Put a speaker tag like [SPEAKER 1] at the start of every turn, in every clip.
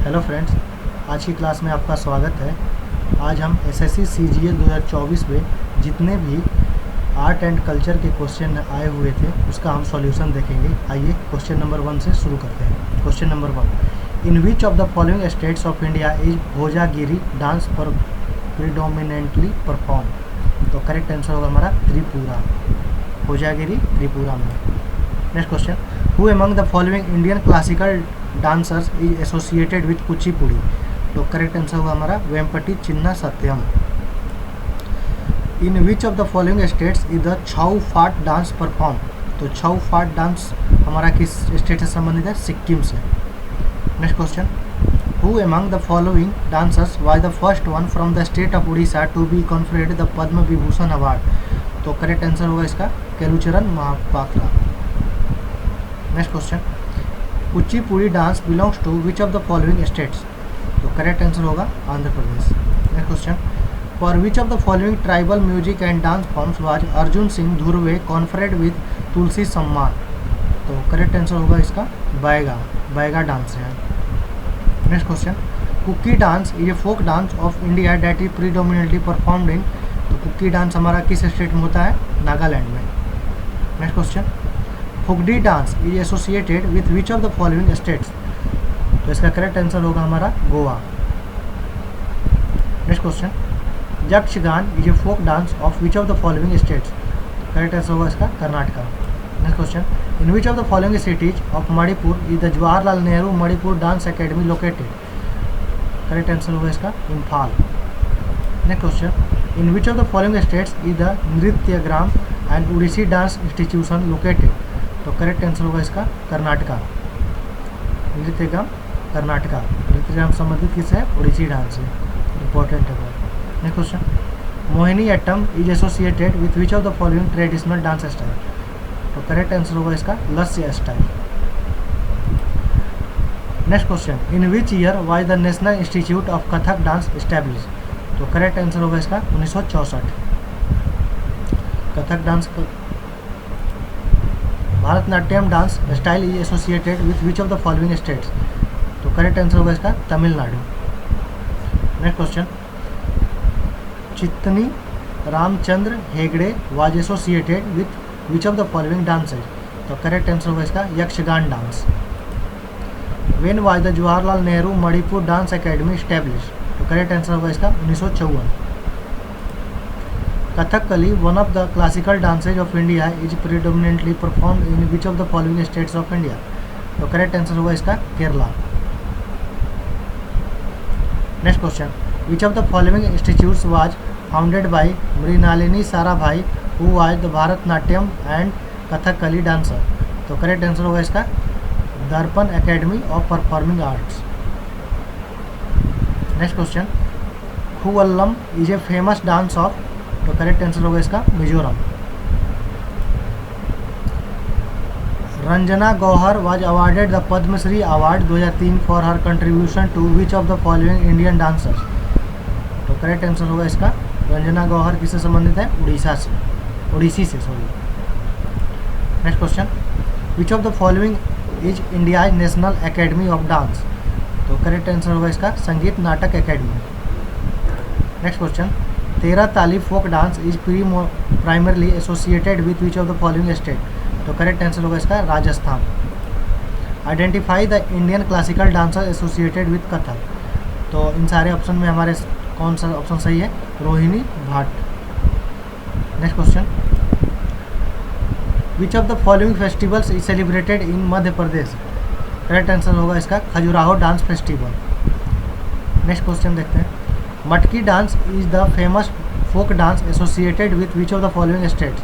[SPEAKER 1] Hello friends, आज की class में आपका स्वागत है। आज हम एसएससी सीजीएल 2024 में जितने भी आर्ट एंड कल्चर के क्वेश्चन आए हुए थे उसका हम सॉल्यूशन देखेंगे। आइए क्वेश्चन नंबर 1 से शुरू करते हैं। Question number 1, in which of the following states of India is Bhojagiri dance पर प्रीडोमिनेंटली परफॉर्म। तो करेक्ट आंसर होगा हमारा त्रिपुरा, भोजागिरी त्रिपुरा में। Next question, who among the following Indian classical dancers is associated with Kuchipudi. तो करेक्ट आंसर होगा हमारा Vempati Chinna Satyam. In which of the following states is the Chhau फाट dance perform. तो छऊ फाट डांस हमारा किस स्टेट से संबंधित है? सिक्किम से। Next question, who among the following dancers was the first one from the state of Orissa to be conferred the Padma Vibhushan award. तो करेक्ट आंसर होगा इसका Kelucharan Mahapatra. Next question, Kuchipudi dance belongs to which of the following states. तो correct answer होगा Andhra Pradesh. Next question, for which of the following tribal music and dance forms was Arjun Singh Dhurve conferred with तुलसी सम्मान। तो correct answer होगा इसका Baiga dance है। Next question, Kuki dance is a folk dance of India that is predominantly performed in. तो Kuki dance हमारा किस state में होता है? नागालैंड में। Next question, Fugdi dance is associated with which of the following states. तो इसका करेक्ट आंसर होगा हमारा Goa. Next question, Yakshagana is a folk dance of which of the following states. Correct answer होगा इसका Karnataka. Next question, in which of the following cities of Manipur is the Jawaharlal Nehru Manipur dance academy located. Correct answer होगा इसका Imphal. Next question, in which of the following states is the Nrityagram and Odissi dance institution located. तो correct answer होगा इसका कर्नाटका, नृत्यग्राम कर्नाटका। नृत्यग्राम संबंधित किससे है? Odissi dance से। Important है। Next question, Mohini Attam is associated with which of the following traditional dance style. तो करेक्ट आंसर होगा इसका Lasya style. Next question, in which year was the national institute of Kathak dance establish. तो करेक्ट आंसर होगा इसका 1964। Kathak dance Bharatanatyam dance style is associated with which of the following states. तो correct answer होगा इसका Tamil Nadu. Next question, Chittani Ramachandra Hegde was associated with which of the following dances. तो correct answer होगा इसका Yakshagana dance. When was the Jawaharlal Nehru Manipur dance academy establish. तो correct answer होगा इसका 1954। Kathakali one of the classical dances of India is predominantly performed in which of the following states of India. तो correct answer होगा इसका Kerala. Next question, which of the following institutes was founded by Mrinalini Sarabhai who was the Bharatanatyam and Kathakali dancer. तो correct answer होगा इसका Darpana academy of performing arts. Next question, Khuallam is a famous dance of. तो correct answer होगा इसका Mizoram. Ranjana Gauhar was awarded the Padma Shri award 2003 for her contribution to which of the following Indian dancers. तो correct answer होगा इसका रंजना गौहर किससे संबंधित है? उड़ीसी से। Next question, which of the following is India national academy of dance. तो करेक्ट आंसर होगा इसका Sangeet Natak academy. Next question, Terah Tali folk dance is primarily associated with which of the following state. तो करेक्ट आंसर होगा इसका Rajasthan. Identify the Indian classical dancer associated with Kathak. तो इन सारे option में हमारे कौन सा ऑप्शन सही है? Rohini Bhate. Next question, which of the following festivals is celebrated in Madhya Pradesh. Correct answer होगा इसका Khajuraho dance festival. Next question देखते हैं, Matki dance is the famous folk dance associated with which of the following states.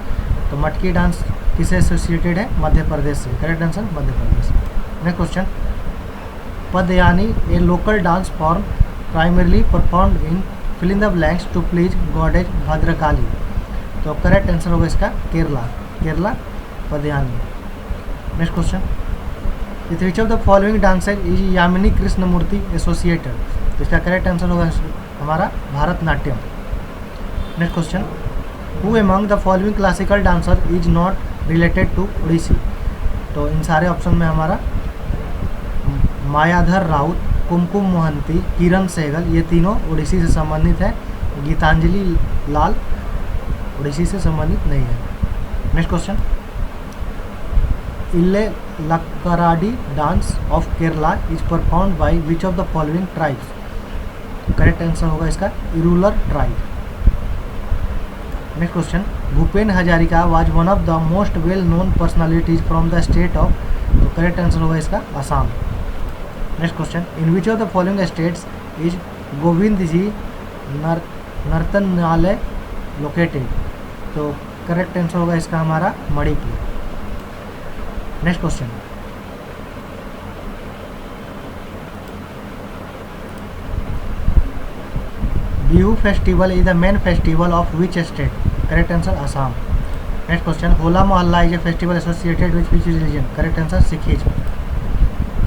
[SPEAKER 1] तो मटकी डांस किससे associated है? मध्य प्रदेश से। Correct answer Madhya Pradesh. Next question, Padayani a local dance form primarily performed in fill in the blanks to please goddess Bhadrakali. तो correct answer होगा इसका Kerala Padayani. Next question, with which of the following dancer is Yamini Krishnamurthy associated. तो इसका correct answer होगा हमारा Bharatanatyam. Next question, who among the following classical dancer is not related to Odissi. तो इन सारे ऑप्शन में हमारा मायाधर राउत, कुमकुम मोहंती, किरण सहगल, ये तीनों ओडिसी से संबंधित है। गीतांजलि लाल ओडिसी से संबंधित नहीं है। Next question, Ille Lakkaradi dance of Kerala is performed by which of the following tribes. Correct answer होगा इसका Irular tribe. Next question, Bhupen Hazarika was one of the most well known personalities from the state of. तो करेक्ट आंसर होगा इसका Assam. Next question, in which of the following states is Govind ji Nartanalaya located. तो correct answer होगा इसका हमारा Manipur. Next question, Bihu festival is the main festival of which state. Correct answer Assam. Next question, Hola Mohalla is a festival associated with which religion. Correct answer Sikhism.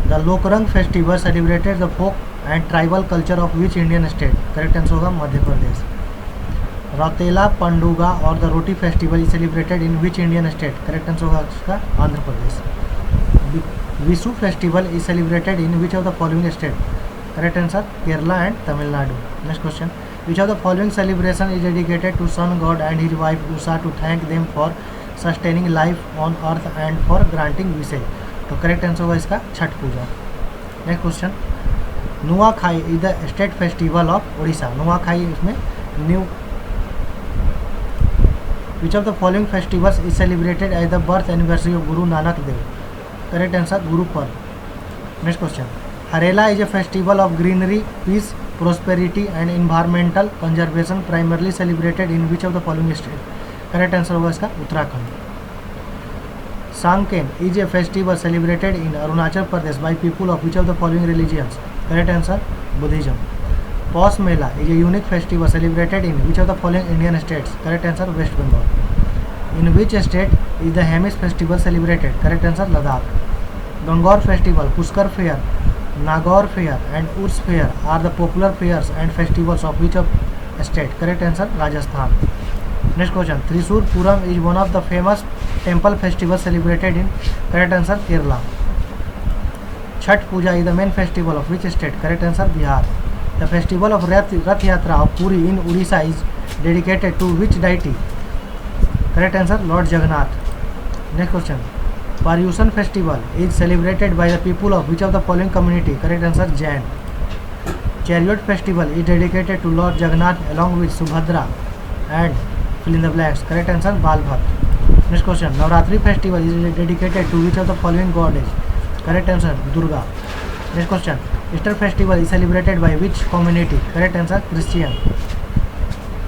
[SPEAKER 1] The Lokrang festival celebrated the folk and tribal culture of which Indian state. Correct answer होगा मध्य प्रदेश। रौतेला पंडुगा और the roti festival is celebrated in which Indian state. Correct answer होगा इसका Andhra Pradesh. Vishu festival is celebrated in which of the following state. Correct answer Kerala and Tamil Nadu. Next question, which of the following celebration is dedicated to sun god and his wife Usha to thank them for sustaining life on earth and for granting विशेष। तो correct answer होगा इसका Chhath Puja. Next question, Nuakhai is the state festival of Odisha. Nuakhai इसमें new. Which of the following festivals is celebrated as the birth anniversary of Guru Nanak Dev. Correct answer Guru Parv. Next question, Harela is a festival of greenery, peace, prosperity and environmental conservation primarily celebrated in which of the following state। Correct answer होगा इसका Uttarakhand. Sangken is a festival celebrated in Arunachal Pradesh by people of which of the following religions. Correct answer Buddhism. Poush Mela is a unique festival celebrated in which of the following Indian states. Correct answer West Bengal. In which state is the Hemis festival celebrated. Correct answer Ladakh. Gangaur festival, Pushkar fair, Nagaur fair and Urs fair are the popular fairs and festivals of which of state? Correct answer Rajasthan. Next question, Thrissur Puram is one of the famous temple festivals celebrated in. Correct answer Kerala. Chhat Puja is the main festival of which state? Correct answer Bihar. The festival of Rath Yatra of Puri in Odisha is dedicated to which deity? Correct answer Lord Jagannath. Next question, Paryushan festival is celebrated by the people of which of the following community? Correct answer Jain. Chariot festival is dedicated to Lord Jagannath along with Subhadra and fill in the blanks. Correct answer Balbhadra. Next question, Navratri festival is dedicated to which of the following goddess? Correct answer Durga. Next question, Easter festival is celebrated by which community? Correct answer Christian.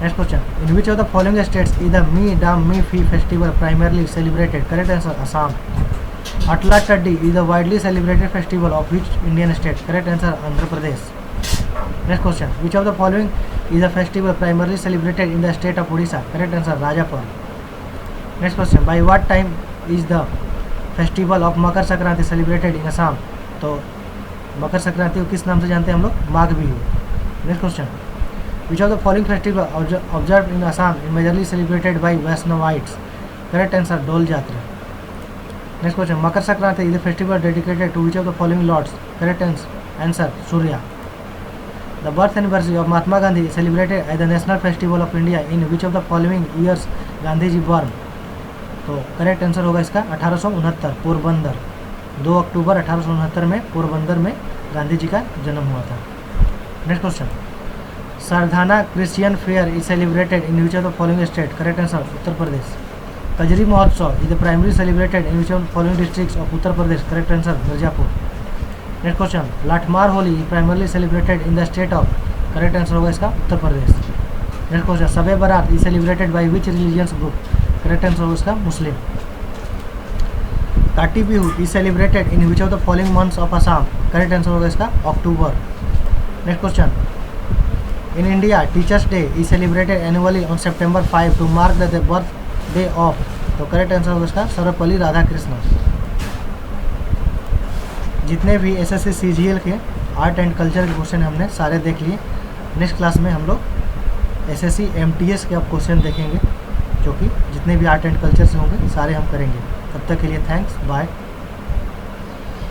[SPEAKER 1] Next question, in which of the following states is the Mi Dam Mi Fi festival primarily celebrated? Correct answer Assam. Atla Taddi is the widely celebrated festival of which Indian state? Correct answer Andhra Pradesh. Next question, which of the following is a festival primarily celebrated in the state of Odisha? Correct answer Rajapal. Next question, by what time is the festival of Makar Sankranti celebrated in Assam? तो मकर संक्रांति को किस नाम से जानते हैं हम लोग? Magh Bihu. Next question, which of the following festival observed in Assam is majorly celebrated by Vaishnavites? Correct answer Dol Jatra. Next question, Makar Sankranti is a festival dedicated to which of the following lords? Correct answer Surya. The birth anniversary of Mahatma Gandhi is celebrated as the national festival of India in which of the following years Gandhi ji born? तो correct answer होगा इसका 1869 पोरबंदर। 2 अक्टूबर 1869 में पोरबंदर में गांधी जी का जन्म हुआ था। Next question, Sardhana Christian fair is celebrated in which of the following state? Correct answer Uttar Pradesh. Kajari Mahotsav is the primary celebrated in which of the following districts of Uttar Pradesh? Correct answer Mirzapur. Next question, Lathmar Holi is primarily celebrated in the state of? Correct answer होगा इसका Uttar Pradesh. Next question, Shabe Barat is celebrated by which religious group? Correct answer होगा इसका मुस्लिम। Kati Bihu is celebrated in which of the following months of Assam? Correct answer होगा इसका October. Next question, in India Teachers Day is celebrated annually on September 5 to mark the birthday of? तो correct answer होगा इसका सर्वपल्ली राधाकृष्णन। जितने भी SSC CGL के art and culture के question हमने सारे देख लिए। नेक्स्ट क्लास में हम लोग एसएससी एमटीएस के अब क्वेश्चन देखेंगे, जो कि जितने भी आर्ट एंड कल्चर से होंगे सारे हम करेंगे। तब तक के लिए थैंक्स, बाय।